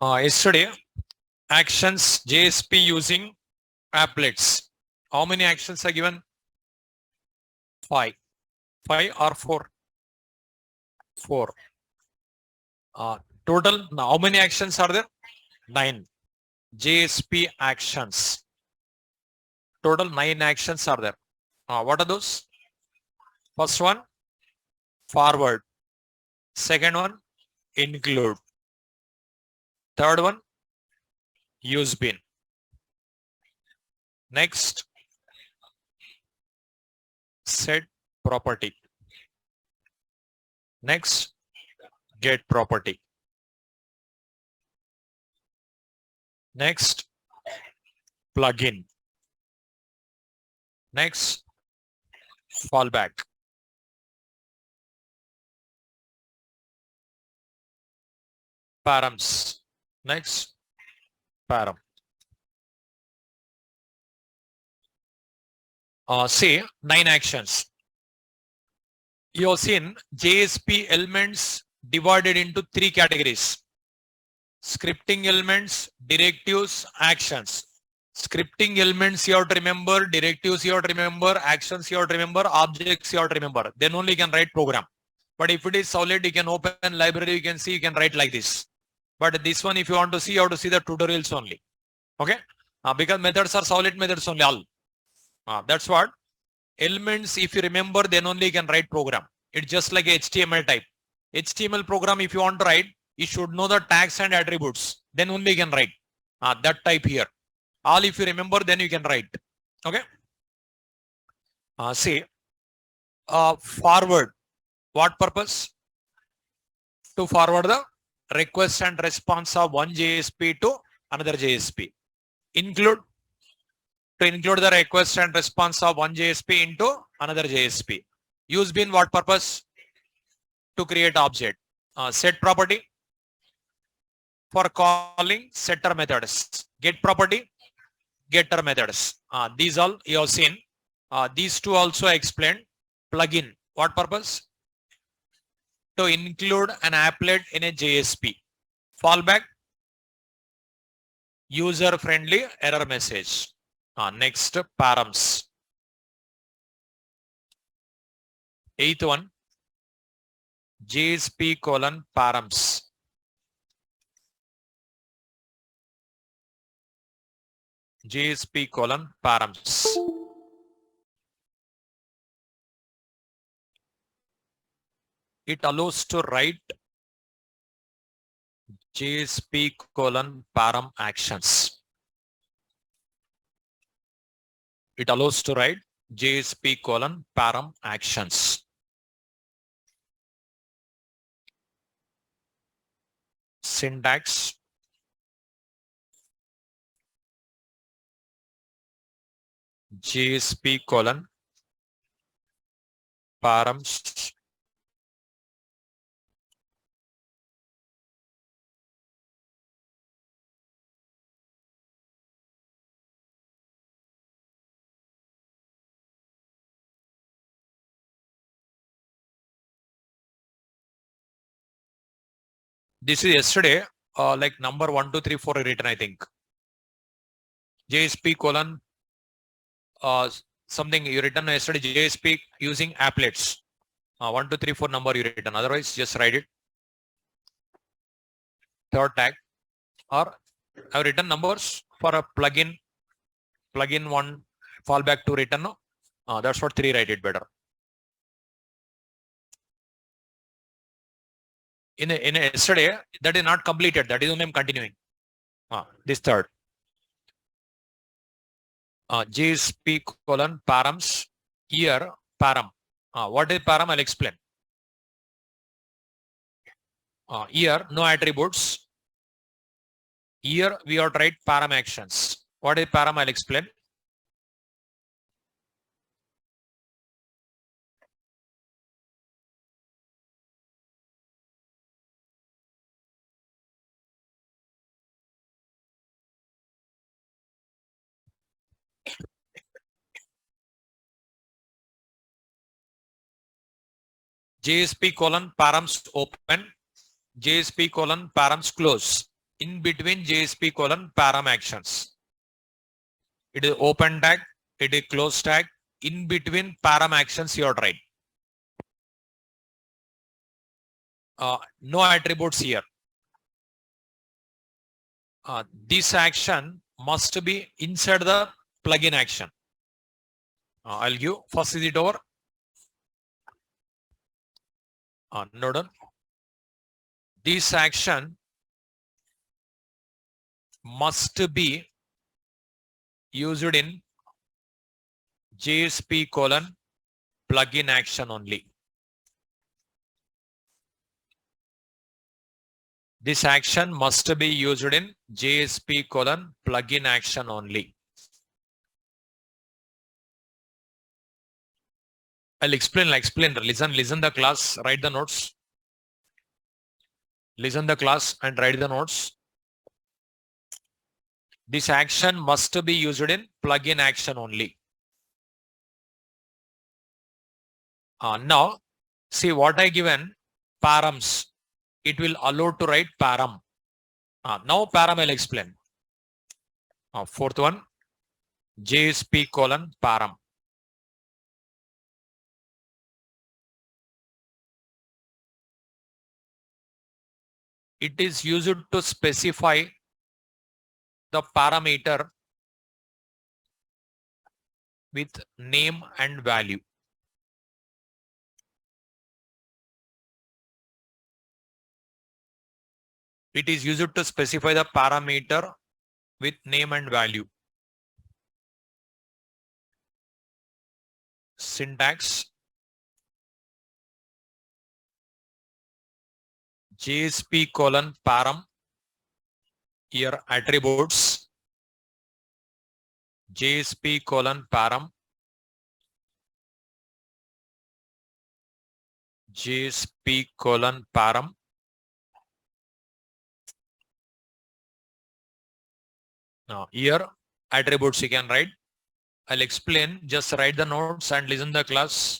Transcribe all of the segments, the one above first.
Yesterday, actions JSP using applets. How many actions are given? 5. 5 or 4? 4. Total, how many actions are there? 9. JSP actions. Total 9 actions are there. What are those? First one, forward. Second one, include. Third one, use bin. Next, set property. Next, get property. Next, plugin. Next, fallback. Params. Next, param. Say 9 actions. You have seen JSP elements divided into 3 categories. Scripting elements, directives, actions. Scripting elements you have to remember, directives you have to remember, actions you have to remember, objects you have to remember. Then only you can write program. But if it is solid, you can open library, you can see, you can write like this. But this one, if you want to see, you have to see the tutorials only. Okay? Because methods are solid methods only all. That's what. Elements, if you remember, then only you can write program. It's just like HTML type. HTML program, if you want to write, you should know the tags and attributes. Then only you can write. That type here. All if you remember, then you can write. Okay. See, forward. What purpose? To forward the request and response of one JSP to another JSP. Include. To include the request and response of one JSP into another JSP. Use bin, what purpose? To create object. Set property for calling setter methods. Get property, getter methods. These all you have seen. These two also explained. Plugin, what purpose? To include an applet in a JSP. Fallback, user friendly error message. Next, params. 8th one, JSP colon params. JSP colon params. It allows to write JSP colon param actions. It allows to write JSP colon param actions. Syntax. JSP colon params this is yesterday, like number 1, 2, 3, 4 written, I think. JSP colon something you written yesterday, JSP using applets. 1, 2, 3, 4 number you written. Otherwise, just write it. Third tag. Or I've written numbers for a plugin. Plugin 1, fallback 2 written. No? That's what 3 write it better. In yesterday, that is not completed. That is only I'm continuing. This third. JSP colon params. Here, param. What is param? I'll explain. Here, no attributes. Here, we have to write param actions. What is param? I'll explain. JSP colon params open. JSP colon params close. in between JSP colon param actions. It is open tag, it is close tag, in between param actions you are right. No attributes here. This action must be inside the plugin action. I'll give first is it over. No done. This action must be used in JSP colon plugin action only. This action must be used in JSP colon plugin action only. I'll explain. Listen the class, write the notes. Listen the class and write the notes. This action must be used in plugin action only. Now, see what I given params. It will allow to write param. Now param I'll explain. Fourth one, JSP colon param. It is used to specify the parameter with name and value. It is used to specify the parameter with name and value. Syntax. JSP colon param. Here attributes. JSP colon param. JSP colon param. Now here attributes you can write. I'll explain. Just write the notes and listen the class.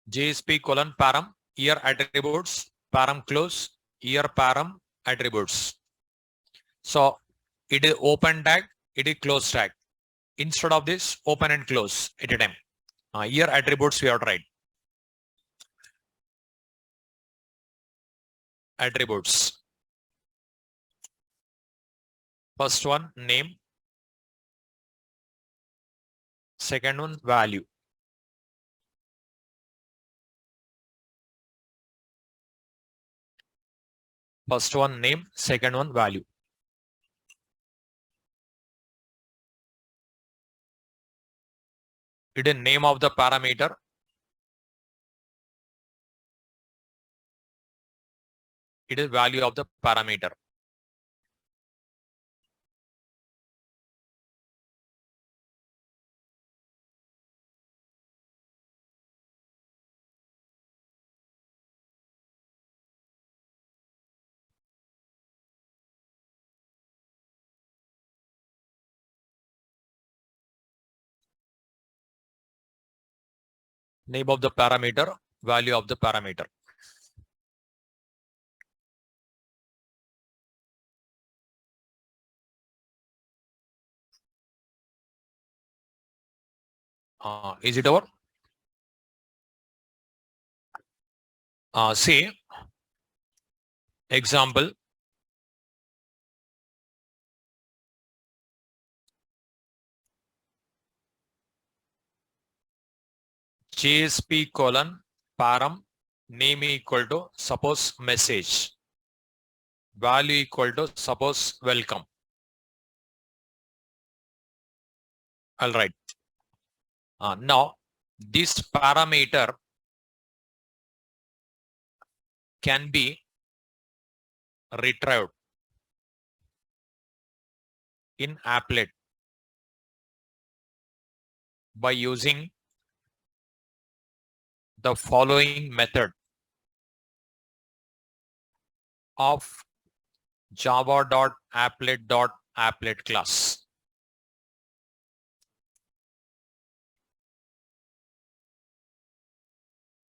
JSP colon param. Here attributes. Param close. Here param attributes. So it is open tag. It is close tag. Instead of this, open and close at a time. Here attributes we have to write. Attributes. First one, name. Second one, value. First one, name. Second one, value. It is name of the parameter. It is value of the parameter. Name of the parameter, value of the parameter. Is it over? See, example. JSP colon param name equal to suppose message. Value equal to suppose welcome. All right. Now this parameter can be retrieved in applet by using the following method of java.applet.applet class.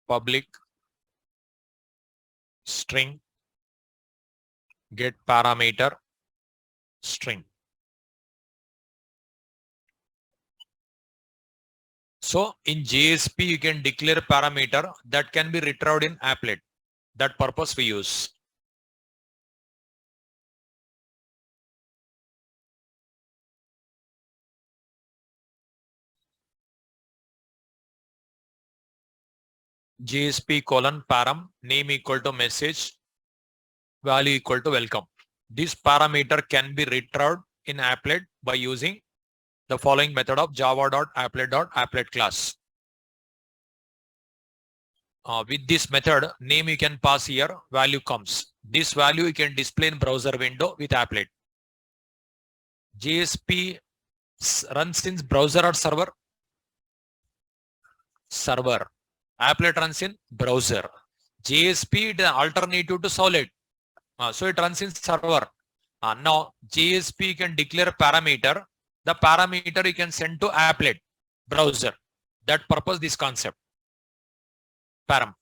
Public string get parameter string. So in JSP, you can declare parameter that can be retrieved in applet. That purpose we use. JSP colon param name equal to message value equal to welcome. This parameter can be retrieved in applet by using the following method of java.applet.applet class. With this method, name you can pass here, value comes. This value you can display in browser window with applet. JSP runs in browser or server? Server. Applet runs in browser. JSP is an alternative to Solid. So it runs in server. Now JSP can declare parameter. The parameter you can send to applet browser. That purpose this concept. Param.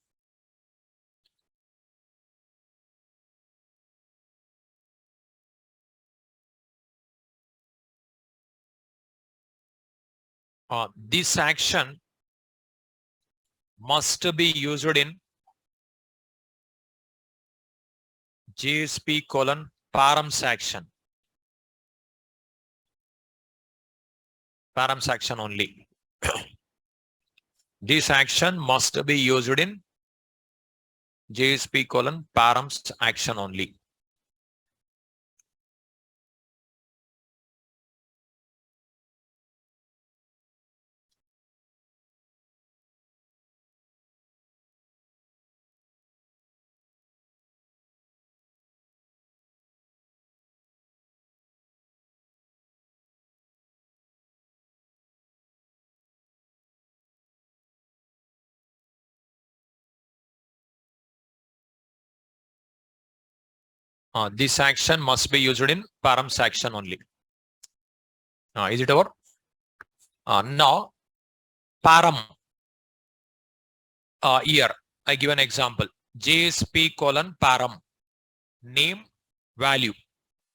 This action must be used in JSP colon params action. Params action only. This action must be used in JSP colon params action only. This action must be used in params action only. Is it over? Now, param. Here, I give an example. JSP colon param. Name, value.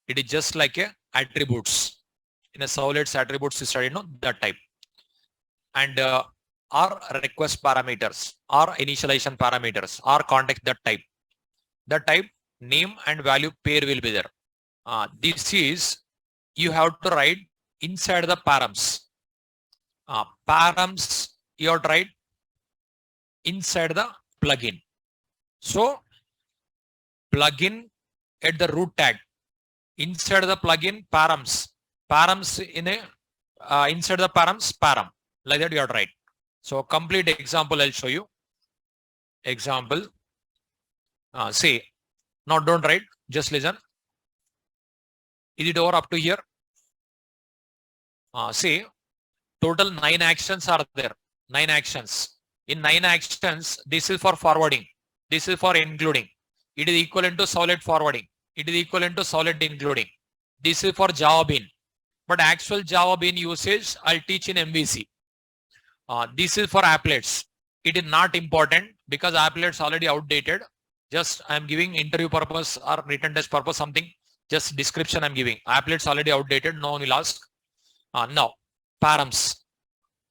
It is just like a attributes. In a Solid's attributes you study, no, that type. And our request parameters, our initialization parameters, our context, that type. That type, name and value pair will be there. This is, you have to write inside the params. Params, you have to write inside the plugin. So, plugin at the root tag. Inside the plugin, params. Params in a, inside the params, param. Like that you have to write. So, complete example I'll show you. Example. Say, now don't write, just listen. Is it over up to here? Say, total 9 actions are there. 9 actions. In 9 actions, this is for forwarding. This is for including. It is equivalent to Solid forwarding. It is equivalent to Solid including. This is for Java Bean. But actual Java Bean usage, I'll teach in MVC. This is for applets. It is not important because applets already outdated. Just I'm giving interview purpose or written test purpose something. Just description I'm giving. Applets already outdated. No one will ask. Now, params.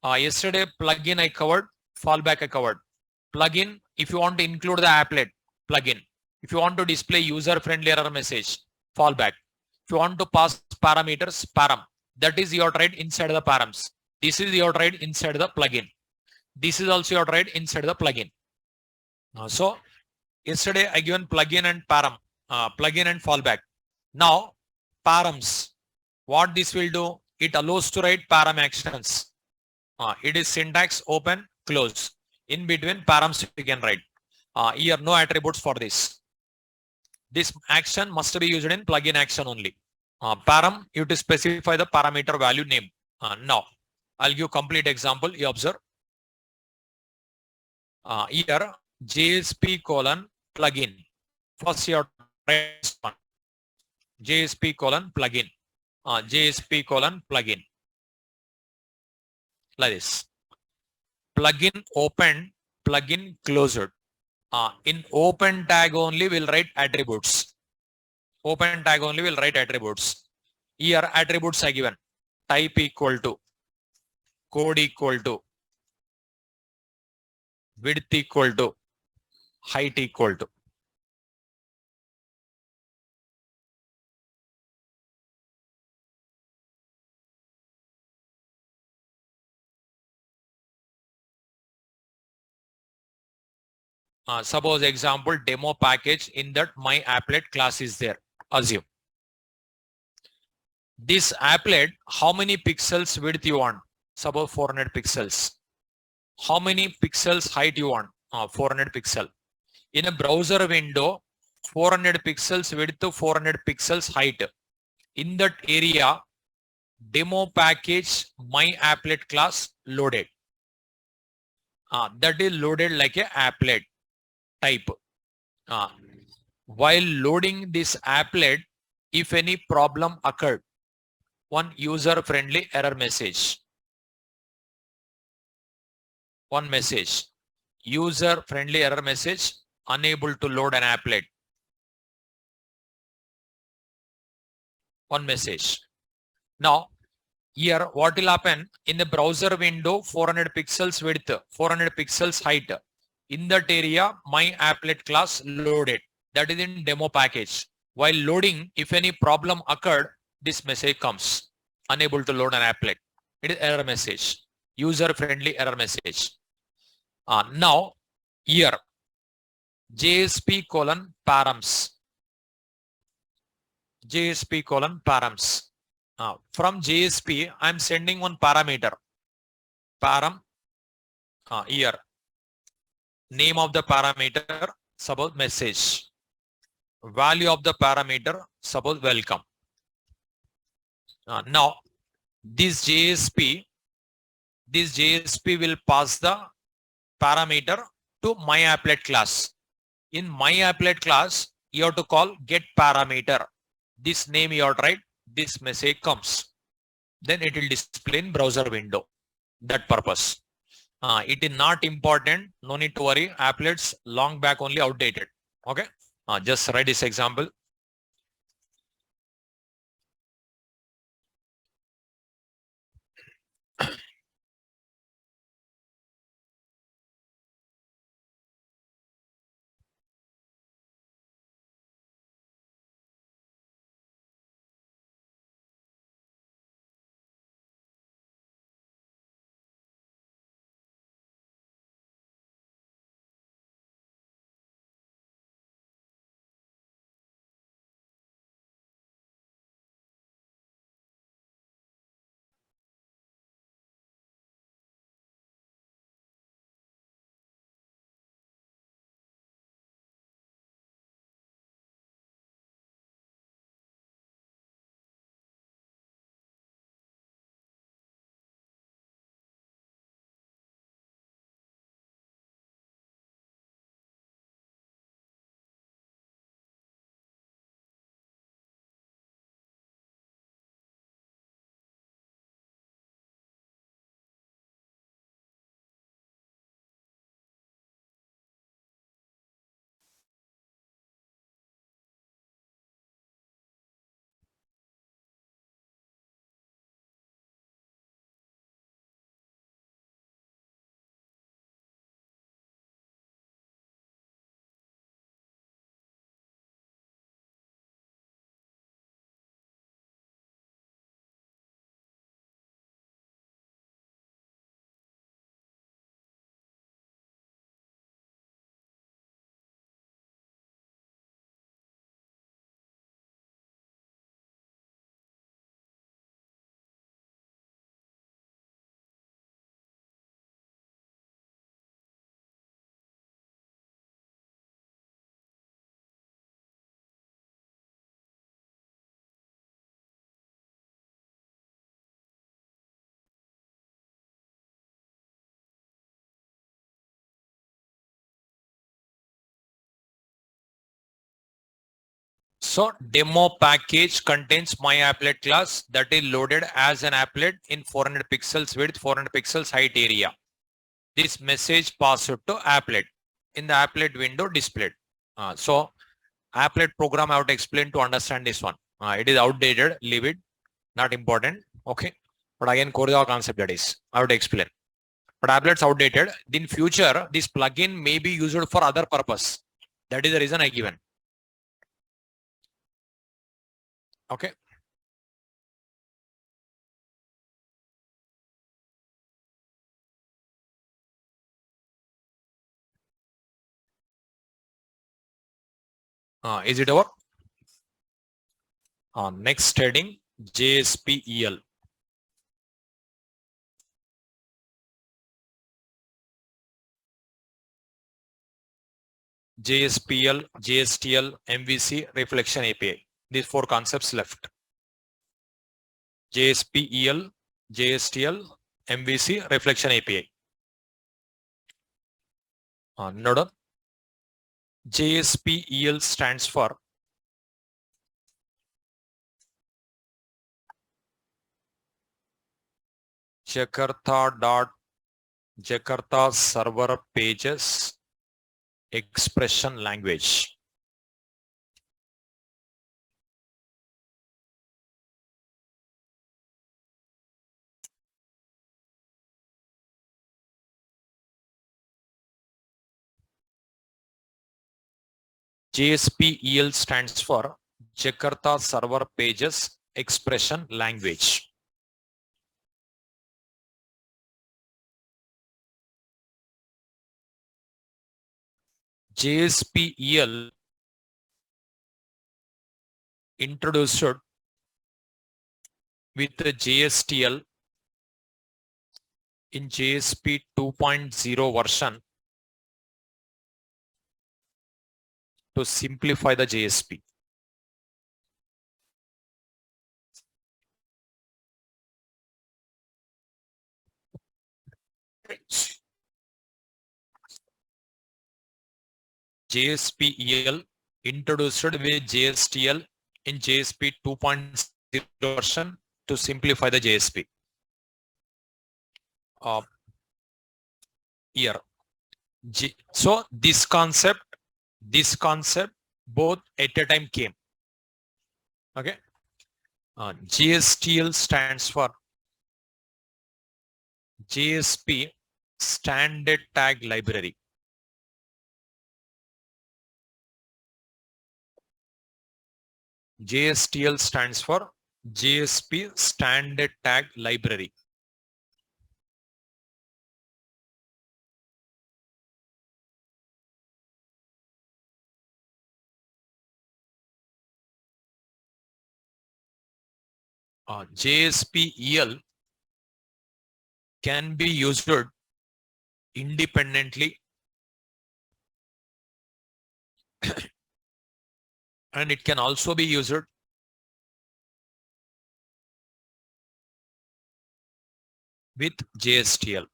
Yesterday plugin I covered. Fallback I covered. Plugin, if you want to include the applet, plugin. If you want to display user-friendly error message, fallback. If you want to pass parameters, param. That is your write inside the params. This is your write inside the plugin. This is also your write inside the plugin. So, yesterday I given plugin and param, plugin and fallback. Now, params. What this will do? It allows to write param actions. It is syntax open, close. In between params you can write. Here no attributes for this. This action must be used in plugin action only. Param, you to specify the parameter value name. Now, I'll give complete example. You observe. Here, JSP colon plugin. First, you have to write this one. JSP colon plugin. JSP colon plugin. Like this. Plugin open, plugin closed. In open tag only, we'll write attributes. Open tag only will write attributes. Here attributes are given. Type equal to, code equal to, width equal to, height equal to. Suppose example demo package, in that my applet class is there. Assume. This applet, how many pixels width you want? Suppose 400 pixels. How many pixels height you want? 400 pixel. In a browser window, 400 pixels width to 400 pixels height. In that area, demo package my applet class loaded. That is loaded like a applet type. While loading this applet, if any problem occurred, one user friendly error message. One message. User friendly error message, unable to load an applet. One message. Now, here what will happen? In the browser window, 400 pixels width, 400 pixels height. In that area, my applet class loaded. That is in demo package. While loading, if any problem occurred, this message comes. Unable to load an applet. It is error message. User friendly error message. Now, here, JSP colon params. JSP colon params. From JSP, I'm sending one parameter. Param. Here. Name of the parameter, suppose message. Value of the parameter, suppose welcome. Now, this JSP will pass the parameter to my applet class. In my applet class, you have to call get parameter. This name you have to write, this message comes. Then it will display in browser window. That purpose. It is not important. No need to worry. Applets long back only outdated. Okay. Just write this example. So demo package contains my applet class that is loaded as an applet in 400 pixels width, 400 pixels height area. This message passed to applet in the applet window displayed. So applet program I have to explain to understand this one. It is outdated, leave it, not important. Okay. But again, core concept that is, I have to explain. But applet's outdated. In future, this plugin may be used for other purpose. That is the reason I given. Okay. Is it over? Next heading, JSPEL. JSPL, JSTL, MVC, reflection API. These four concepts left. JSPEL, JSTL, MVC, reflection API. Note, JSPEL stands for Jakarta server pages expression language. JSPEL stands for Jakarta server pages expression language. JSPEL introduced with the JSTL in JSP 2.0 version to simplify the JSP. JSPEL introduced with JSTL in JSP 2.0 version to simplify the JSP. Here. So this concept both at a time came. Okay. JSTL stands for JSP Standard Tag Library. JSTL stands for JSP Standard Tag Library. JSPEL can be used independently and it can also be used with JSTL.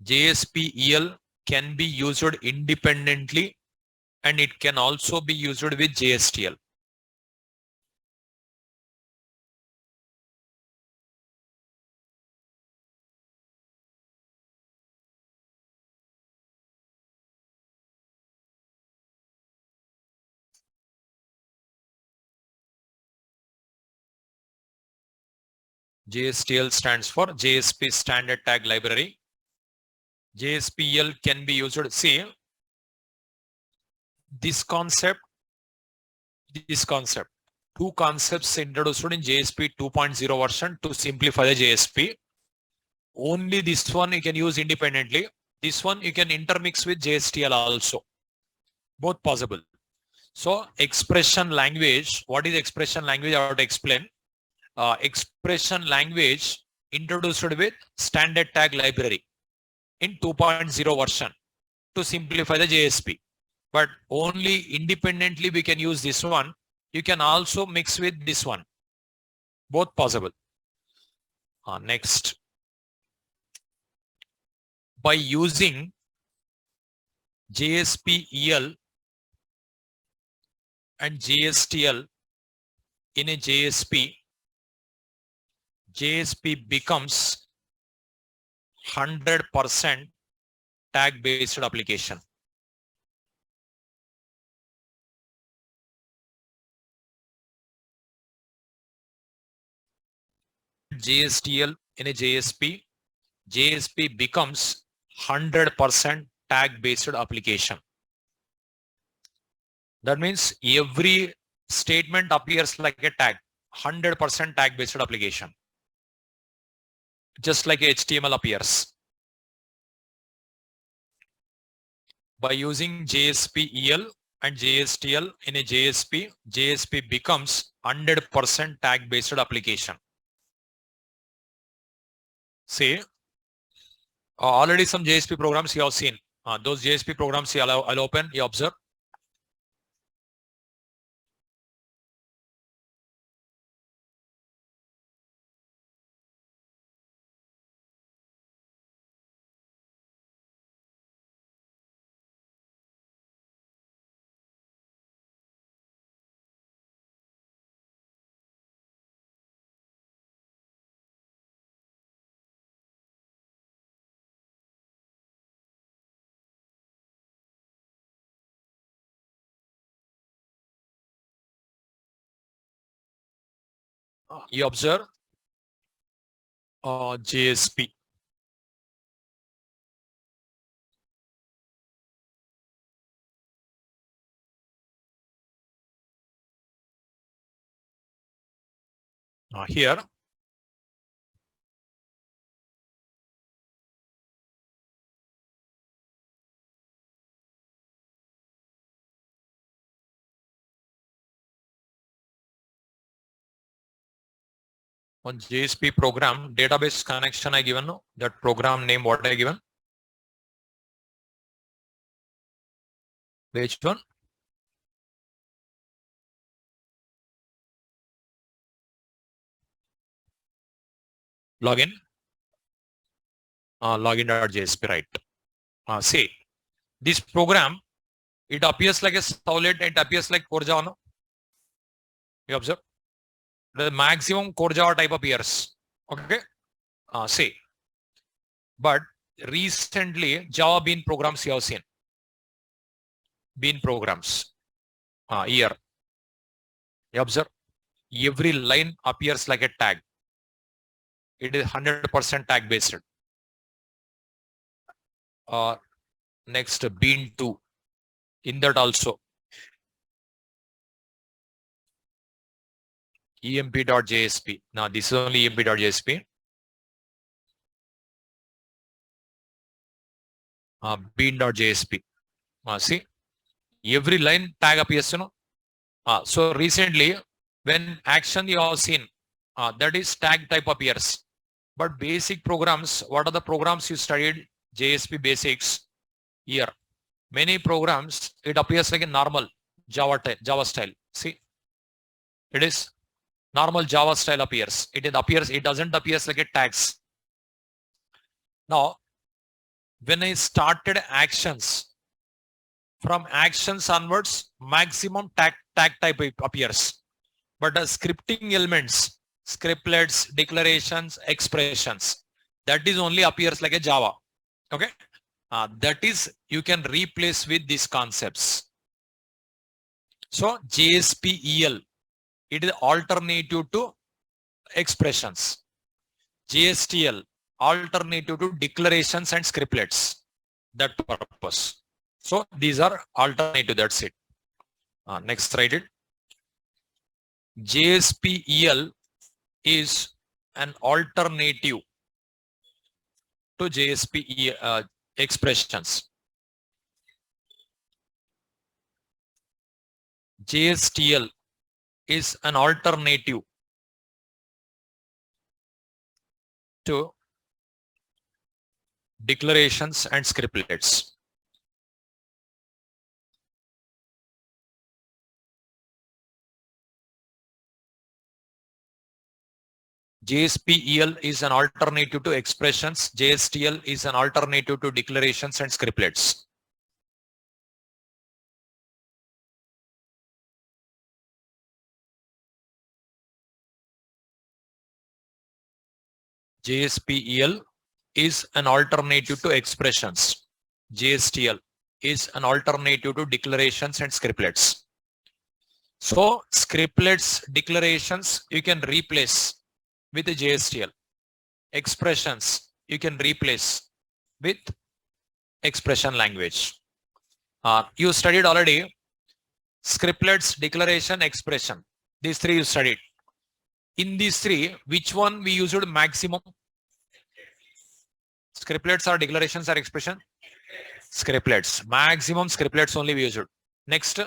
JSPEL can be used independently and it can also be used with JSTL. JSTL stands for JSP Standard Tag Library. JSPEL can be used. See, this concept, two concepts introduced in JSP 2.0 version to simplify the JSP. Only this one you can use independently. This one you can intermix with JSTL also. Both possible. So expression language, what is expression language? I have to explain. Expression language introduced with standard tag library in 2.0 version to simplify the JSP. But only independently we can use this one. You can also mix with this one. Both possible. Next. By using JSPEL and JSTL in a JSP, JSP becomes 100% tag based application. JSTL in a JSP, JSP becomes 100% tag based application. That means every statement appears like a tag, 100% tag based application, just like HTML appears. By using JSP-EL and JSTL in a JSP, JSP becomes 100% tag based application. See, already some JSP programs you have seen. Those JSP programs I'll open, you observe. You observe JSP. Here, on JSP program, database connection I given, that program name what I given? Which one? Login. Login.jsp, right? See, this program, it appears like a solid, it appears like core Java. No? You observe? The maximum core Java type appears. Okay. See, but recently Java Bean programs you have seen. Bean programs. Here. You observe? Every line appears like a tag. It is 100% tag based. Next, Bean 2. In that also. emp.jsp. Now this is only emp.jsp. Bean.jsp. See, every line tag appears, you know. So recently, when action you have seen, that is tag type appears. But basic programs, what are the programs you studied? JSP basics. Here, many programs, it appears like a normal Java style. See, it is normal Java style appears. It doesn't appear like a tags. Now, when I started actions, from actions onwards, maximum tag type appears. But the scripting elements, scriptlets, declarations, expressions, that is only appears like a Java. Okay. That is, you can replace with these concepts. So JSP-EL, it is alternative to expressions. JSTL, alternative to declarations and scriptlets. That purpose. So these are alternative, that's it. Next, write it. JSP-EL is an alternative to JSP expressions. JSTL is an alternative to declarations and scriptlets. JSP-EL is an alternative to expressions. JSTL is an alternative to declarations and scriptlets. JSPEL is an alternative to expressions. JSTL is an alternative to declarations and scriptlets. So scriptlets, declarations, you can replace with the JSTL. Expressions, you can replace with expression language. You studied already scriptlets, declaration, expression. These three you studied. In these three, which one we used maximum? Scriptlets or declarations or expression? Scriptlets. Maximum scriptlets only we used. Next,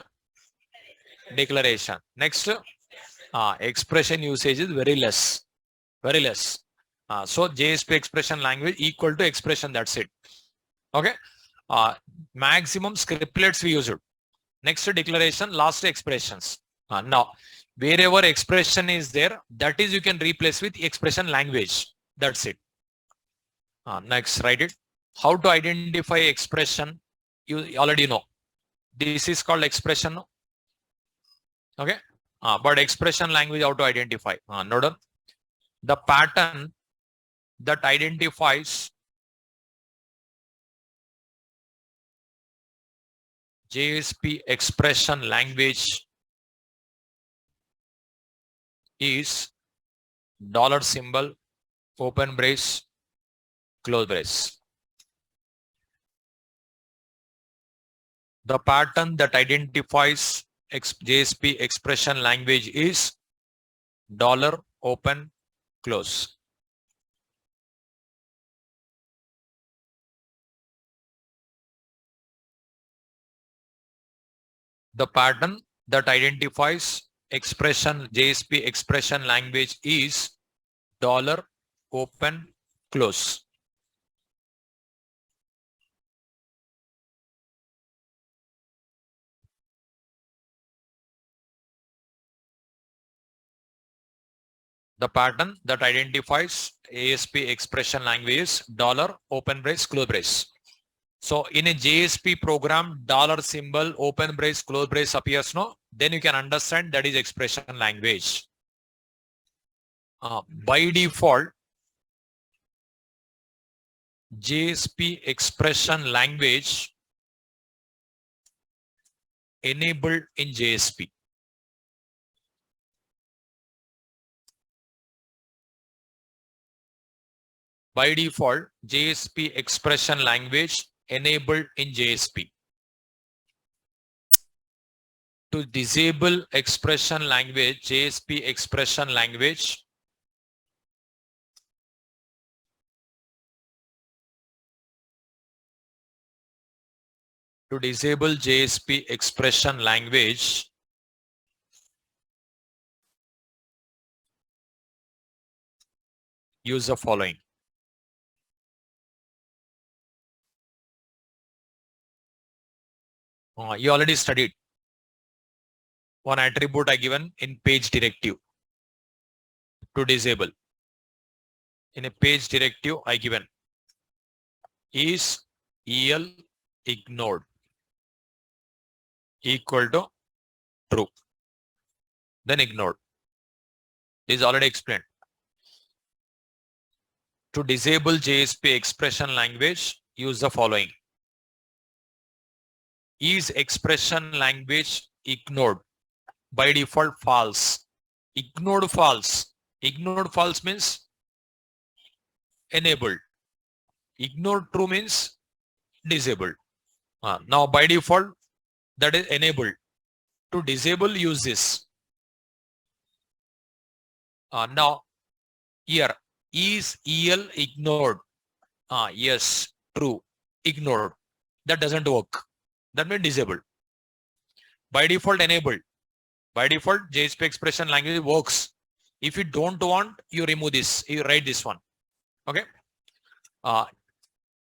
declaration. Next, expression usage is very less. Very less. So JSP expression language equal to expression. That's it. Okay. Maximum scriptlets we used. Next declaration, last expressions. Now, wherever expression is there, that is you can replace with expression language. That's it. Next, write it. How to identify expression? You already know. This is called expression. Okay. But expression language, how to identify? Note the pattern that identifies JSP expression language is dollar symbol, open brace, close brace. The pattern that identifies JSP expression language is dollar, open, close. The pattern that identifies JSP expression language is dollar, open, close. The pattern that identifies ASP expression language is dollar, open brace, close brace. So in a JSP program, dollar symbol, open brace, close brace appears, no? Then you can understand that is expression language. By default, JSP expression language enabled in JSP. By default, JSP expression language enabled in JSP. To disable expression language, JSP expression language, to disable JSP expression language, use the following. You already studied. One attribute I given in page directive to disable. In a page directive I given is EL ignored equal to true. Then ignored. Is already explained. To disable JSP expression language, use the following. Is expression language ignored? By default, false. Ignored false. Ignored false means enabled. Ignored true means disabled. Now by default, that is enabled. To disable, use this. Now here, is EL ignored? Yes, true. Ignored. That doesn't work. That means disabled. By default, enabled. By default, JSP expression language works. If you don't want, you remove this. You write this one. Okay.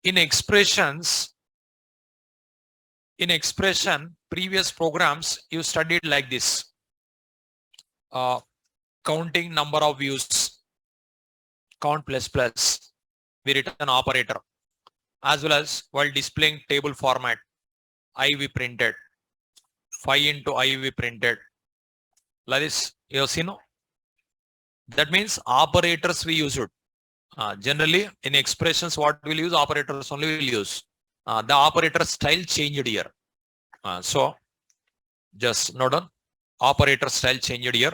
In expression, previous programs, you studied like this. Counting number of views. Count plus plus. We return operator. As well as while displaying table format. I we printed. 5 into I we printed. Like this, you have seen, no? That means operators we used. Generally, in expressions, what we'll use, operators only will use. The operator style changed here. So just note down, operator style changed here.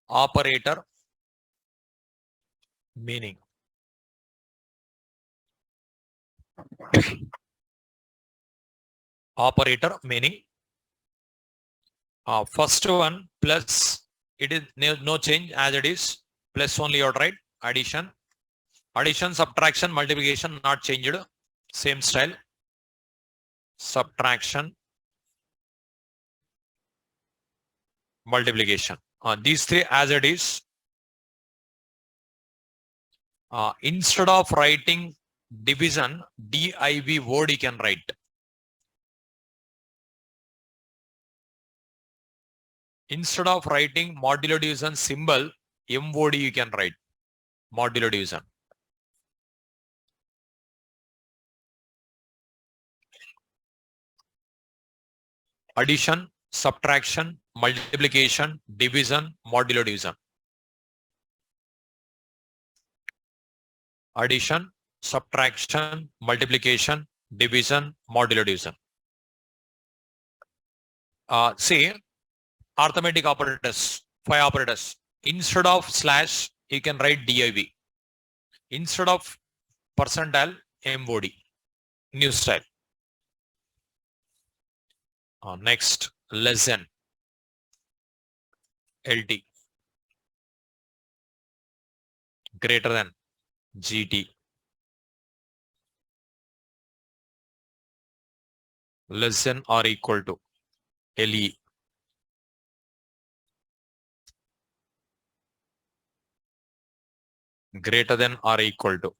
Operator meaning. Operator meaning. First one plus, it is no change as it is. Plus only you write addition. Addition, subtraction, multiplication not changed. Same style. Subtraction, multiplication. These three as it is. Instead of writing division, div word you can write. Instead of writing modulo division symbol, MOD you can write. Modulo division. Addition, subtraction, multiplication, division, modulo division. Addition, subtraction, multiplication, division, modulo division. See, arithmetic operators, 5 operators. Instead of slash, you can write div. Instead of percentile, MOD. New style. Next, less than, LT. Greater than, GT. Less than or equal to, LE. Greater than or equal to,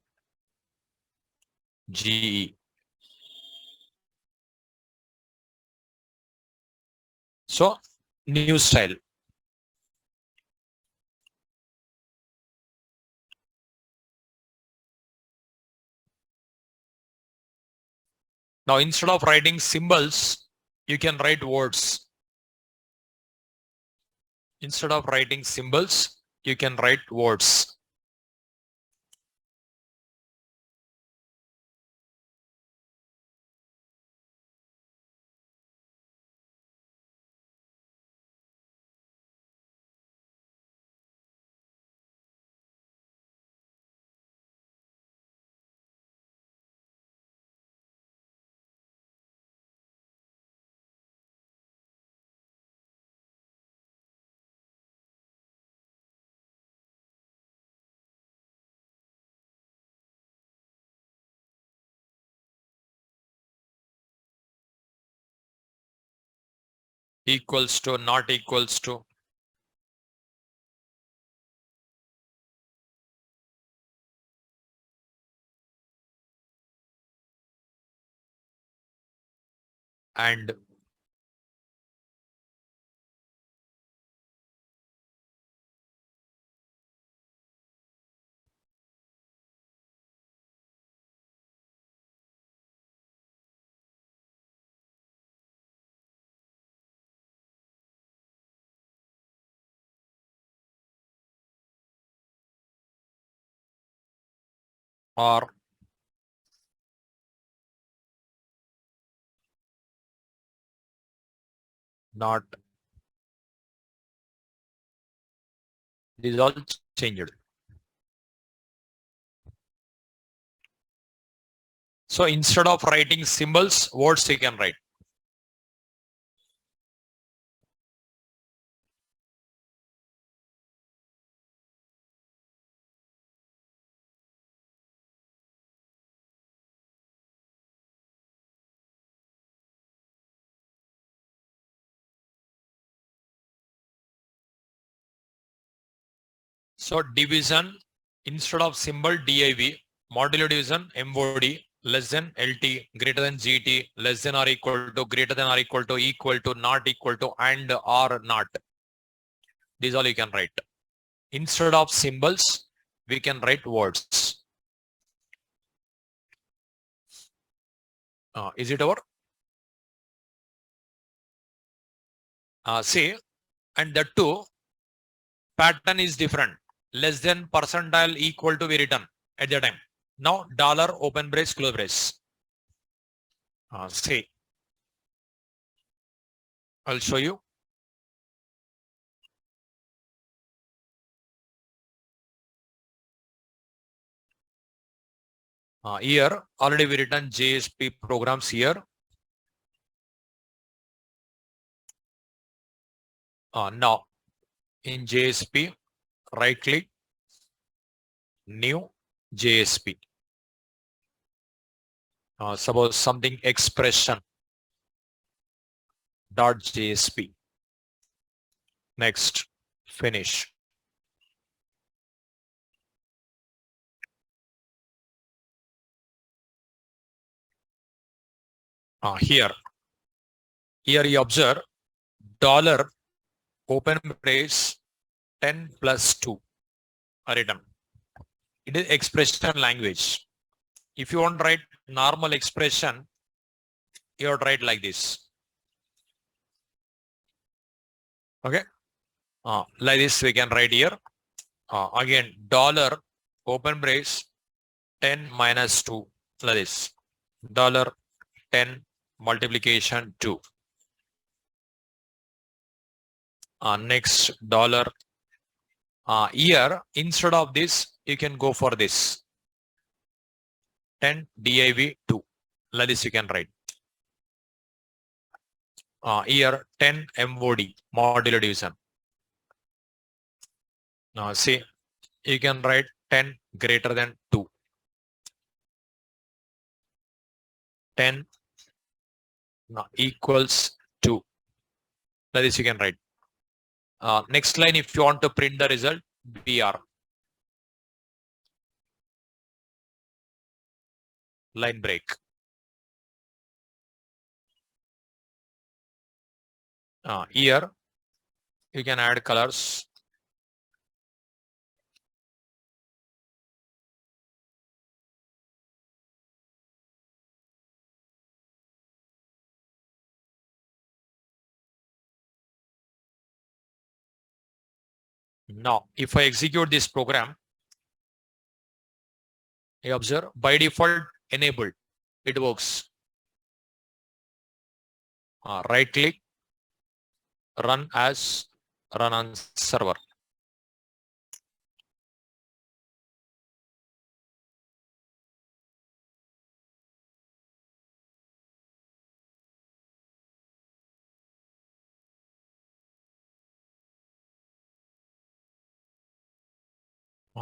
GE. So, new style. Now, instead of writing symbols, you can write words. Instead of writing symbols, you can write words. Equals to, not equals to. And or not. These all changed. So instead of writing symbols, words you can write. So division, instead of symbol, div. Modulo division, MOD. Less than, LT. Greater than, GT. Less than or equal to, greater than or equal to, not equal to, and or not. These all you can write. Instead of symbols, we can write words. Is it over? See, and the two pattern is different. Less than, percentile, equal to be written. at the time. Now dollar open brace, close brace. See, I'll show you. Here already we written JSP programs here. Now in JSP, right click, new JSP. Suppose something expression dot JSP. Next, finish. Here you observe dollar open brace 10 plus 2 are written. It is expression language. If you want to write normal expression, you have to write like this. Okay. Like this we can write here. Again, dollar open brace 10 minus 2 like this. Dollar 10 multiplication 2. Next dollar. Here instead of this you can go for this 10 div 2 like this you can write. Here 10 mod modular division. Now see, you can write 10 greater than 2. 10 equals 2. Like this you can write. Next line, if you want to print the result, BR. Line break. Here, you can add colors. Now, if I execute this program, you observe by default enabled. It works. Right click, run as, run on server.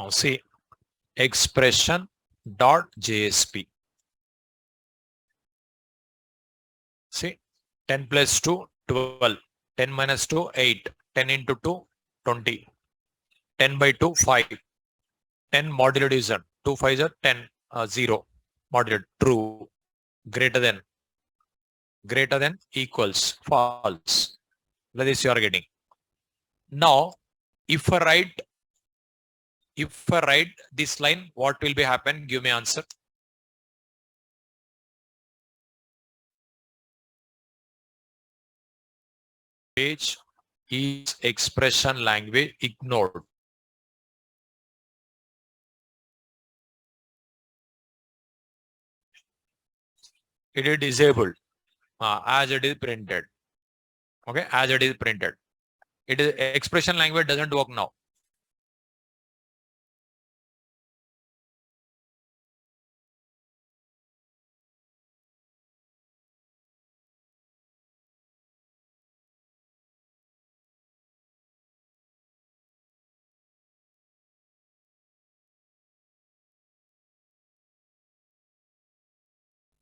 See, expression dot JSP. See, 10 plus 2, 12. 10 minus 2, 8. 10 into 2, 20. 10 by 2, 5. 10 modular division. 2 5s are 10, 0. Modular, true. Greater than, equals, false. Like this you are getting. Now, if I write this line, what will be happen? Give me answer. Page is expression language ignored. It is disabled as it is printed. Okay, as it is printed. It is expression language doesn't work now.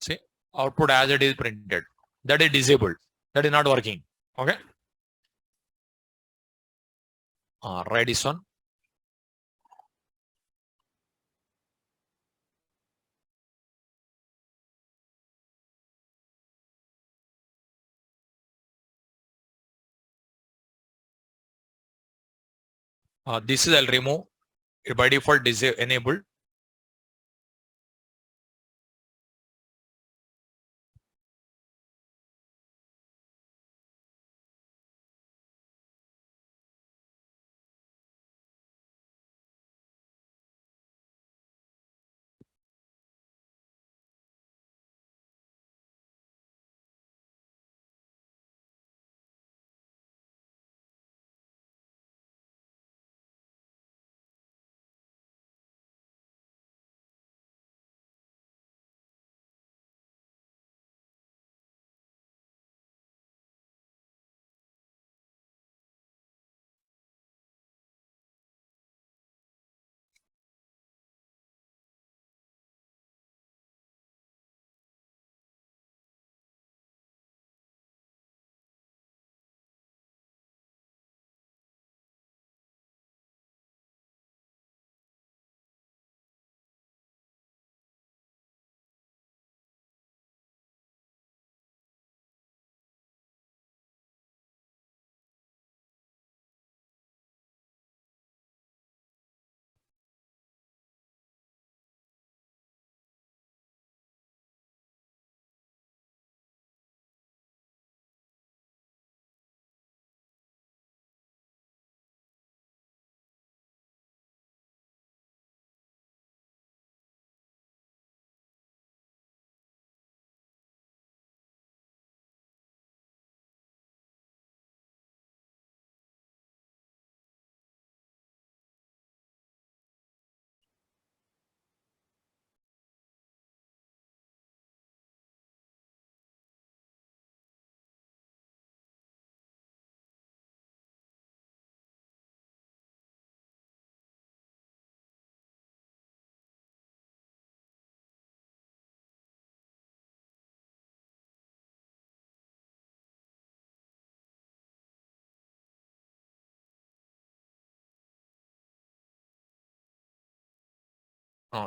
See, output as it is printed. That is disabled. That is not working. Okay. Write this one. This is I'll remove. By default enabled.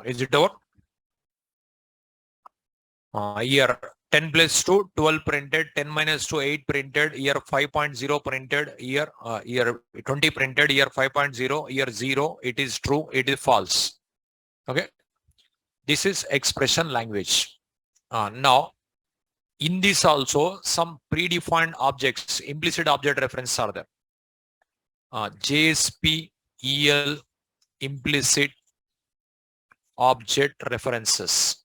Is it over? Here 10 plus 2, 12 printed, 10 minus 2, 8 printed, here 5.0 printed, here 20 printed, here 5.0, here 0, it is true, it is false. Okay. This is expression language. Now, in this also, some predefined objects, implicit object references are there. JSP, EL, implicit object references.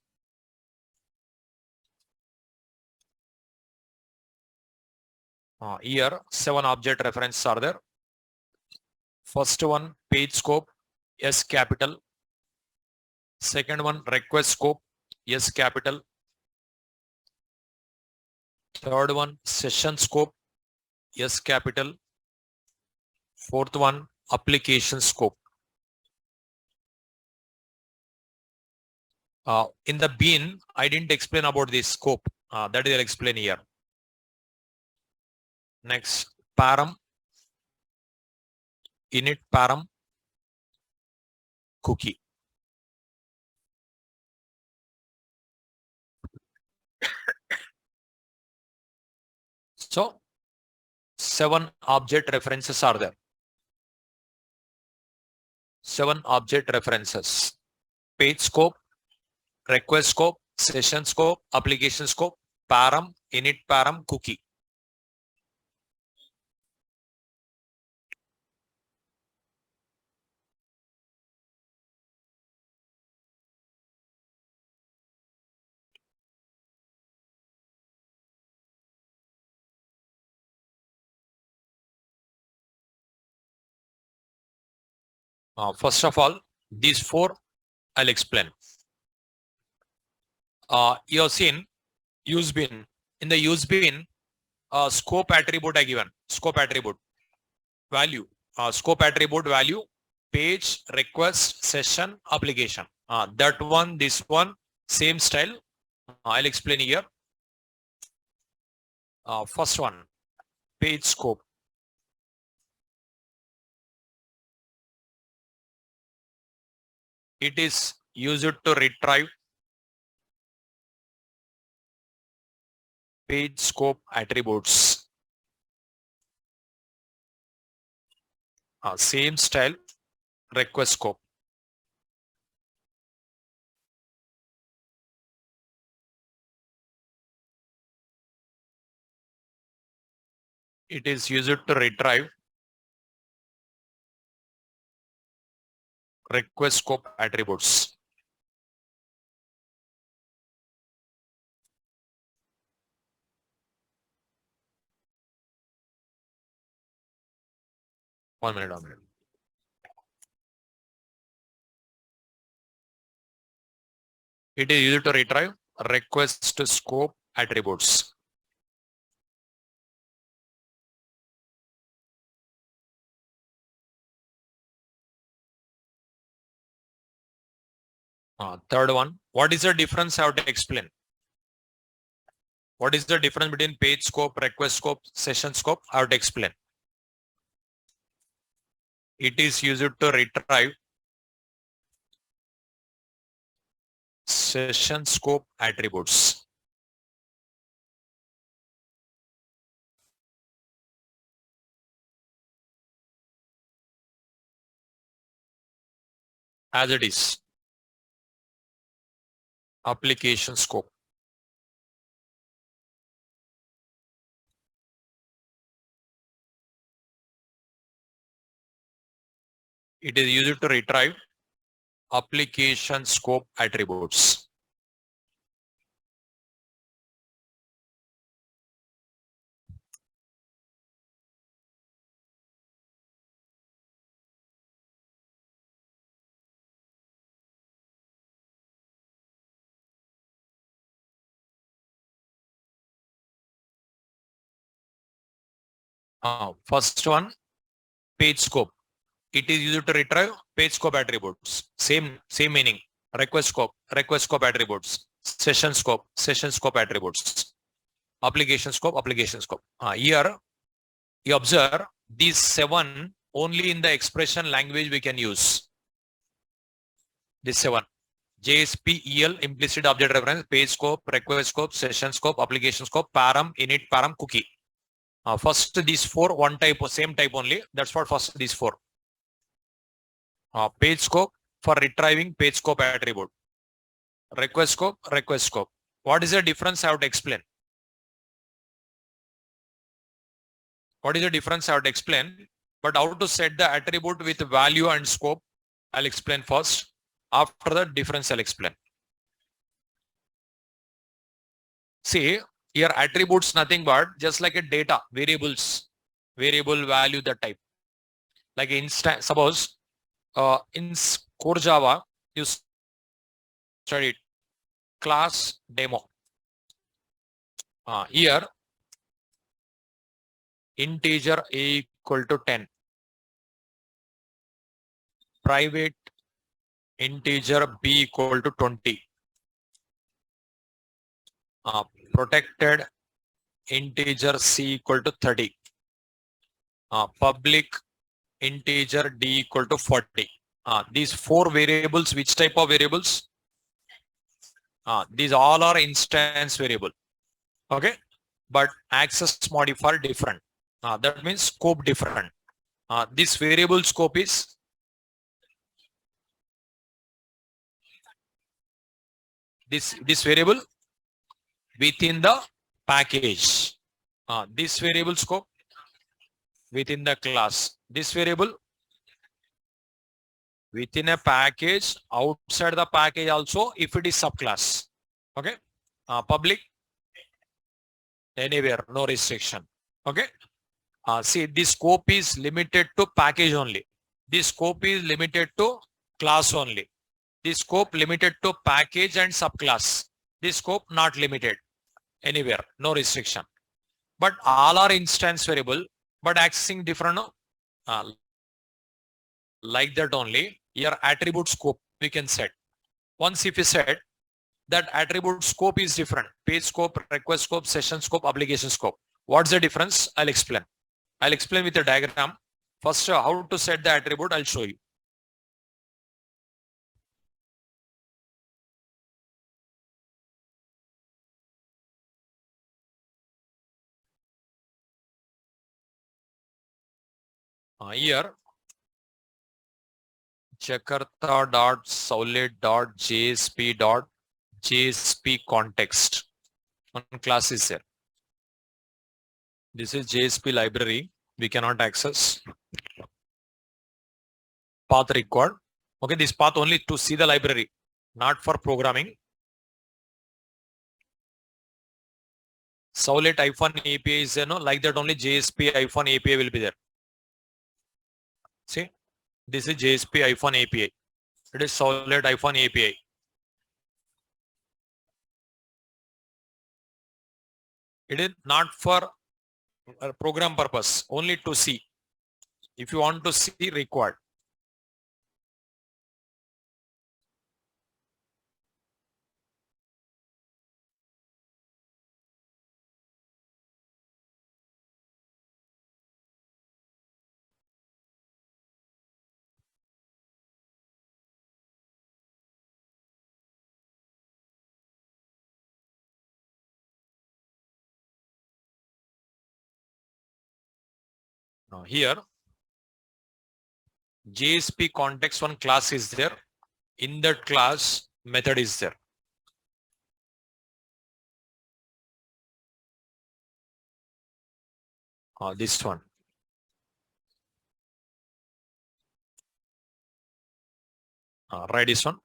Here, 7 object references are there. First one, page scope, S capital. Second one, request scope, S capital. Third one, session scope, S capital. Fourth one, application scope. In the bean, I didn't explain about this scope. That I'll explain here. Next, param, init param, cookie. So, 7 object references are there. 7 object references. Page scope, request scope, session scope, application scope, param, init param, cookie. First of all, these 4 I'll explain. You have seen use bin. In the use bin, scope attribute I given. Scope attribute value. Scope attribute value, page, request, session, application. That one, this one, same style. I'll explain here. First one, page scope. It is used to retrieve page scope attributes. Same style, request scope. It is used to retrieve request scope attributes. One minute. It is used to retrieve request scope attributes. Third one, what is the difference? I have to explain. What is the difference between page scope, request scope, session scope? I have to explain. It is used to retrieve session scope attributes. As it is. Application scope. It is used to retrieve application scope attributes. First one, page scope. It is used to retrieve page scope attributes. Same meaning. Request scope attributes. Session scope attributes. Application scope. Here you observe these 7 only in the expression language we can use. This 7. JSP-EL, implicit object reference, page scope, request scope, session scope, application scope, param, init, param, cookie. First these four, one type, same type only. That's what first these four. Page scope for retrieving page scope attribute. Request scope, request scope. What is the difference? I have to explain. What is the difference? I have to explain. But how to set the attribute with value and scope, I'll explain first. After the difference, I'll explain. See, here attributes nothing but just like a data, variables, variable value, the type. Like instance, suppose in core Java, you studied class demo. Here, integer a equal to 10. Private integer b equal to 20. Protected integer c equal to 30. Public integer d equal to 40. These four variables, which type of variables? These all are instance variable. Okay, but access modifier different. That means scope different. This variable scope is this variable within the package. This variable scope within the class. This variable within a package, outside the package also, if it is subclass. Okay, public anywhere, no restriction. Okay, see, this scope is limited to package only. This scope is limited to class only. This scope limited to package and subclass. This scope not limited anywhere, no restriction. But all are instance variable, but accessing different. Like that only, your attribute scope we can set. Once if you set, that attribute scope is different. Page scope, request scope, session scope, application scope. What's the difference? I'll explain. I'll explain with a diagram. First, how to set the attribute, I'll show you. Here, jakarta.solid.jsp.jsp context. One class is there. This is JSP library. We cannot access. Path required. Okay, this path only to see the library, not for programming. Solid-API is there, no? Like that only JSP-API will be there. See, this is JSP-API. It is Solid-API. It is not for program purpose, only to see. If you want to see, required. Now here, JSP context one class is there. In that class, method is there. This one. Write this one.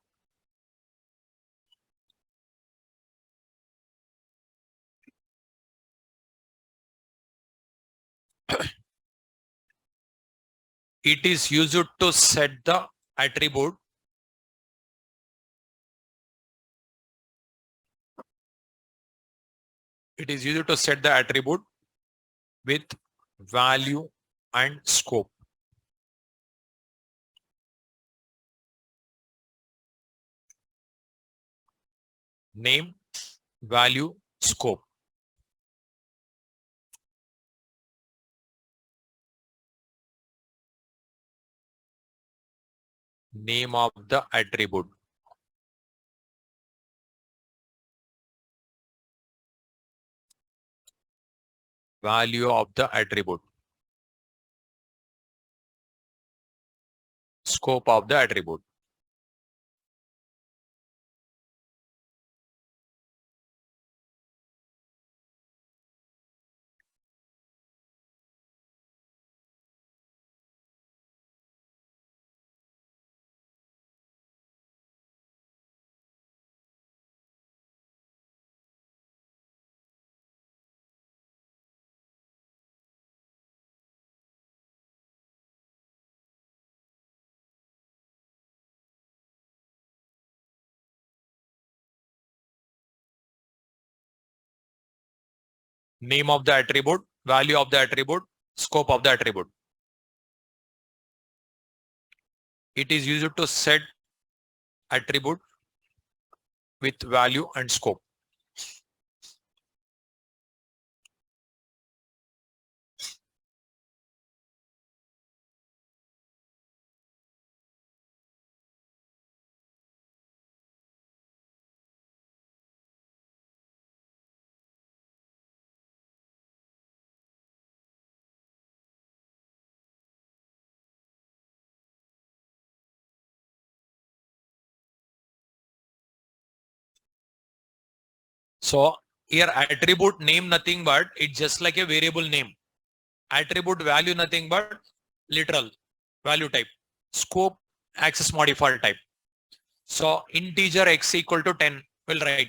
It is used to set the attribute. It is used to set the attribute with value and scope. Name, value, scope. Name of the attribute. value of the attribute, scope of the attribute. Name of the attribute, value of the attribute, scope of the attribute. It is used to set attribute with value and scope. So here attribute name nothing but it's just like a variable name. Attribute value nothing but literal value type. Scope access modifier type. So integer x equal to 10 will write.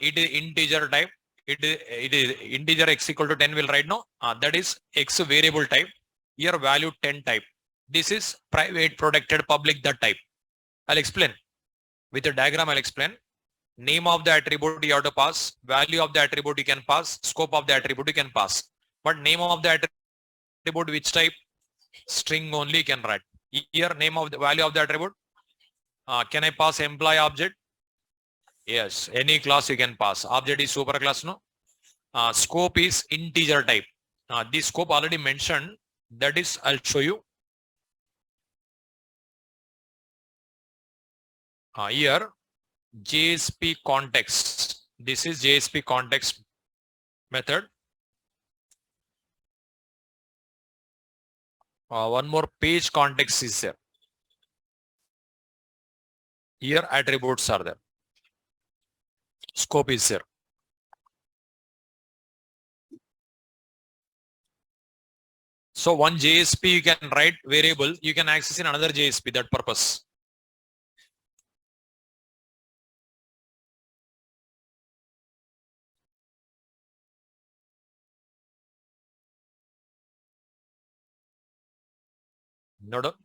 It is integer type. It is integer x equal to 10 will write no. That is x variable type. Here value 10 type. This is private, protected, public, that type. I'll explain. With a diagram I'll explain. Name of the attribute you have to pass. Value of the attribute you can pass. Scope of the attribute you can pass. But name of the attribute which type? String only you can write. Here name of the value of the attribute. Can I pass employee object? Yes, any class you can pass. Object is super class, no? Scope is integer type. This scope already mentioned. That is, I'll show you. Here, JSP context. This is JSP context method. One more page context is there. Here attributes are there. Scope is there. So one JSP you can write variable, you can access in another JSP, that purpose. No doubt.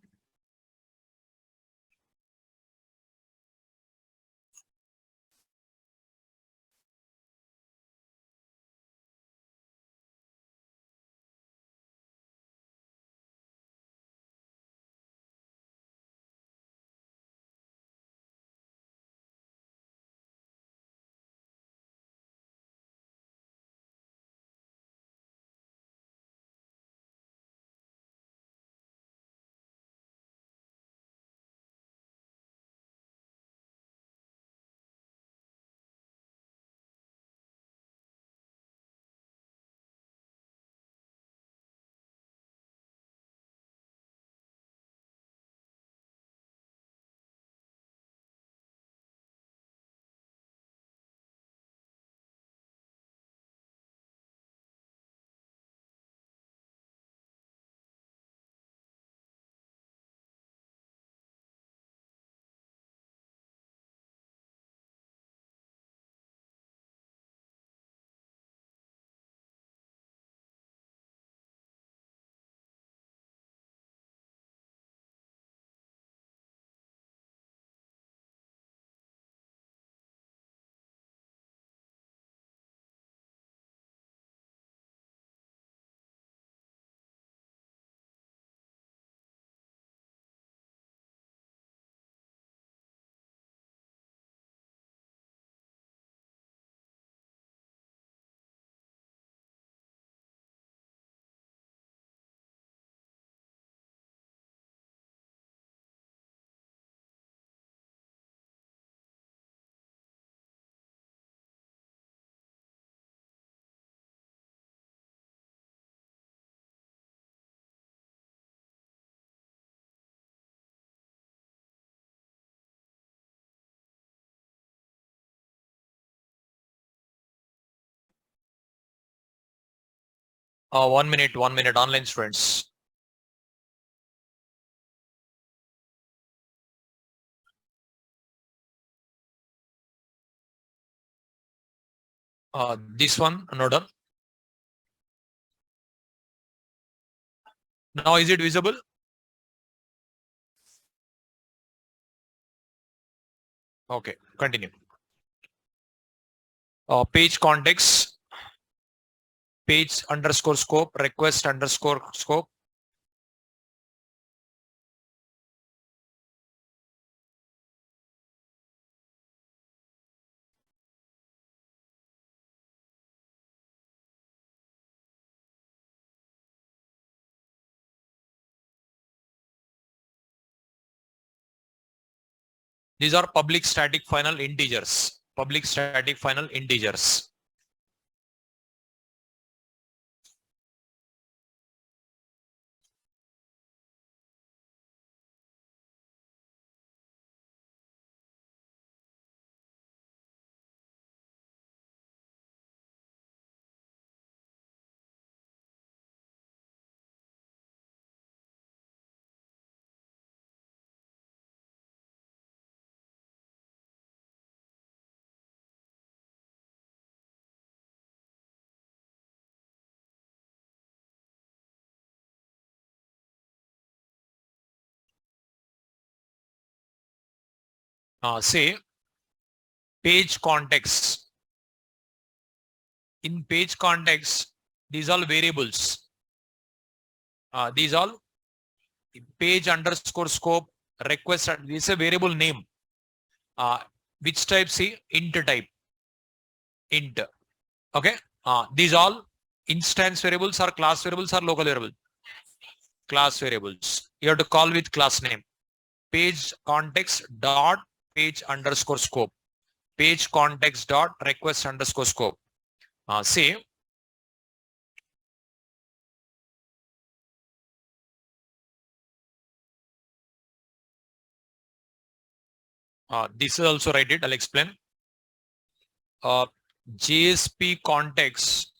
1 minute, online students. This one, no done. Now is it visible? Okay, continue. Page context, page underscore scope, request underscore scope. These are public static final integers. Public static final integers. Say page context. In page context, these all variables. These all page underscore scope request. This is a variable name. Which type? See, int type. Int. Okay. These all instance variables or class variables or local variable. Class variables. You have to call with class name. Page context dot page underscore scope. Page context dot request underscore scope. Say this is also write it. I'll explain. JSP context.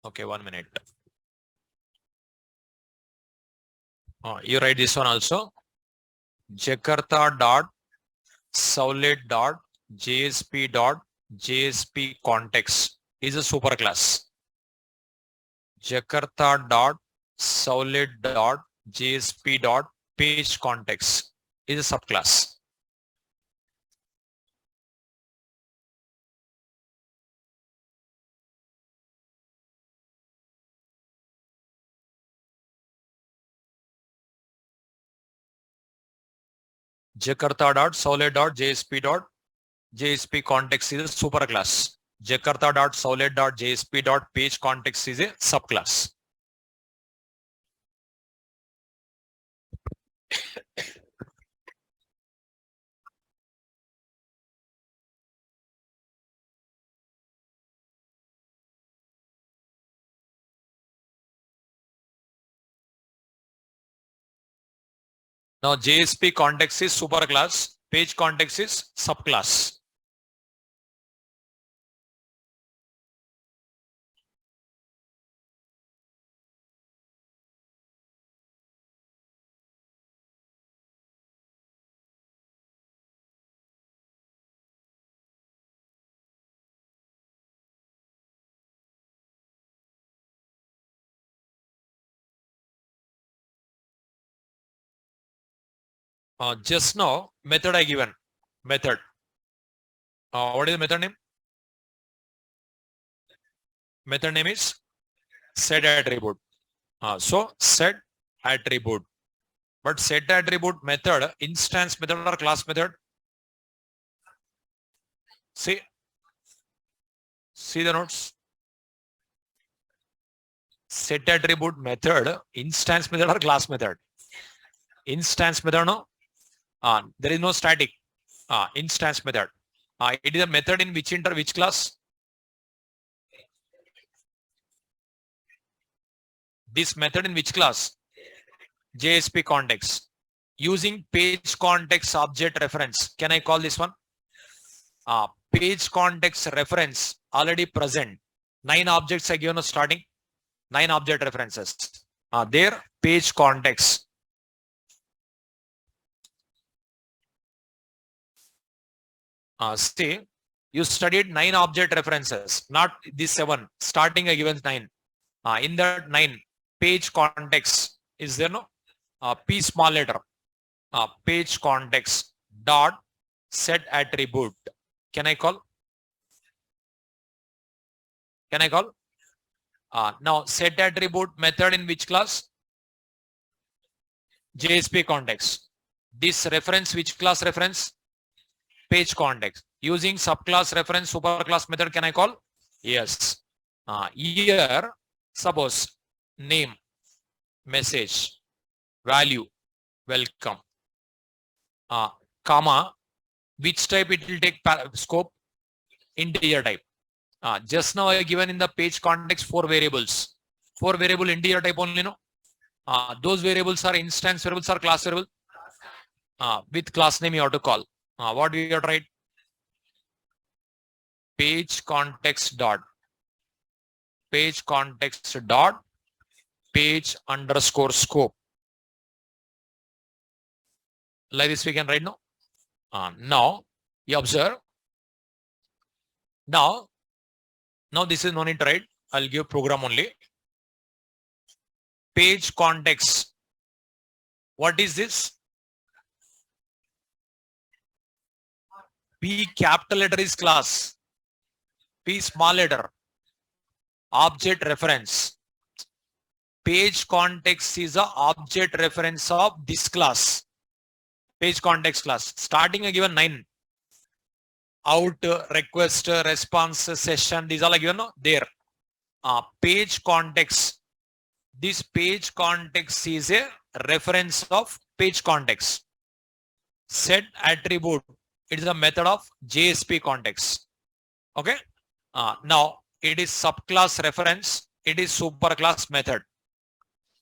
Okay, 1 minute. You write this one also. Jakarta dot Saulet dot JSP dot JSP context is a superclass. Jakarta dot Saulet dot JSP dot page context is a subclass. Jakarta dot Saulet dot JSP dot JSP context is a superclass. Jakarta dot Saulet dot JSP dot page context is a subclass. Now JSP context is superclass, page context is subclass. Just now method I given. Method. What is the method name? Method name is set attribute. So set attribute. But set attribute method, instance method or class method? See the notes. Set attribute method, instance method or class method? Instance method, no? There is no static. Instance method. It is a method in which class? This method in which class? JSP context. Using page context object reference. Can I call this one? Page context reference already present. 9 objects I given starting. 9 object references. There, page context. See, you studied 9 object references, not these 7. Starting I given 9. In that 9, page context is there no? P small letter. Page context dot set attribute. Can I call? Can I call? Now set attribute method in which class? JSP context. This reference, which class reference? Page context. Using subclass reference superclass method, can I call? Yes. Here, suppose name, message, value, welcome, comma, which type it will take scope? Integer type. Just now I given in the page context 4 variables. 4 variable integer type only, no? Those variables are instance variables or class variable. With class name you have to call. What we have tried? Page context dot page underscore scope. Like this we can write now. Now you observe. Now this is no need to write. I'll give program only. Page context. What is this? P capital letter is class. P small letter. Object reference. Page context is a object reference of this class. Page context class. Starting a given 9. Out, request, response, session. These are given there. Page context. This page context is a reference of page context. Set attribute. It is a method of JSP context. Okay. Now it is subclass reference. It is superclass method.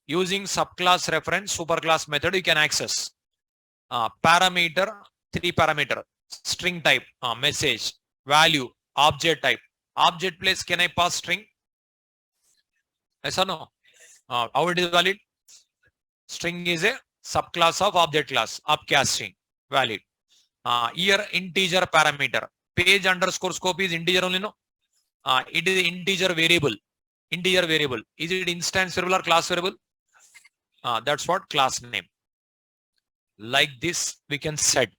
Using subclass reference superclass method, you can access parameter, 3 parameter, string type, message, value, object type. Object place, can I pass string? Yes or no? How it is valid? String is a subclass of object class, upcasting, valid. Here integer parameter. Page underscore scope is integer only, no? It is integer variable. Integer variable. Is it instance variable or class variable? That's what class name. Like this, we can set.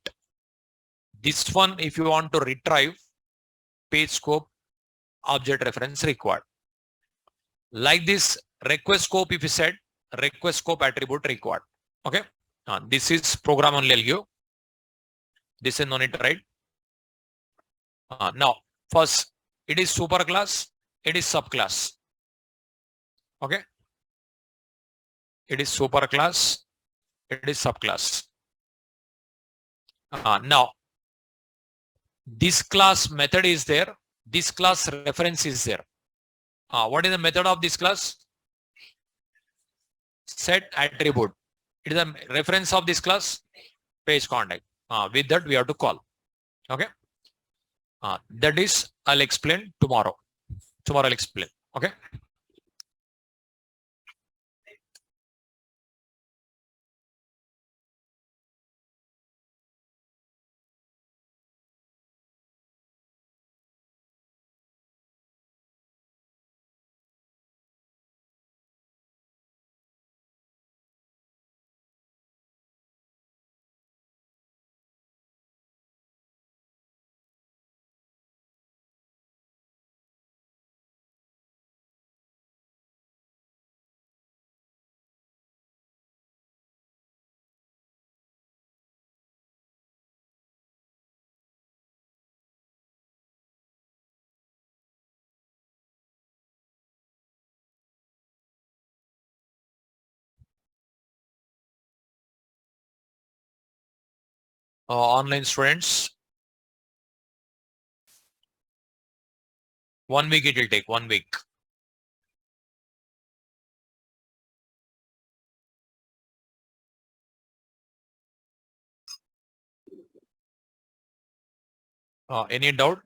This one, if you want to retrieve, page scope, object reference required. Like this, request scope, if you set, request scope attribute required. Okay. This is program only I'll give. This is no need to write. Now, first, it is superclass, it is subclass. Okay. It is superclass, it is subclass. Now, this class method is there, this class reference is there. What is the method of this class? Set attribute. It is a reference of this class, page contact. With that, we have to call. Okay. That is, I'll explain tomorrow. Tomorrow I'll explain. Okay. Online students, 1 week it will take, 1 week. Any doubt?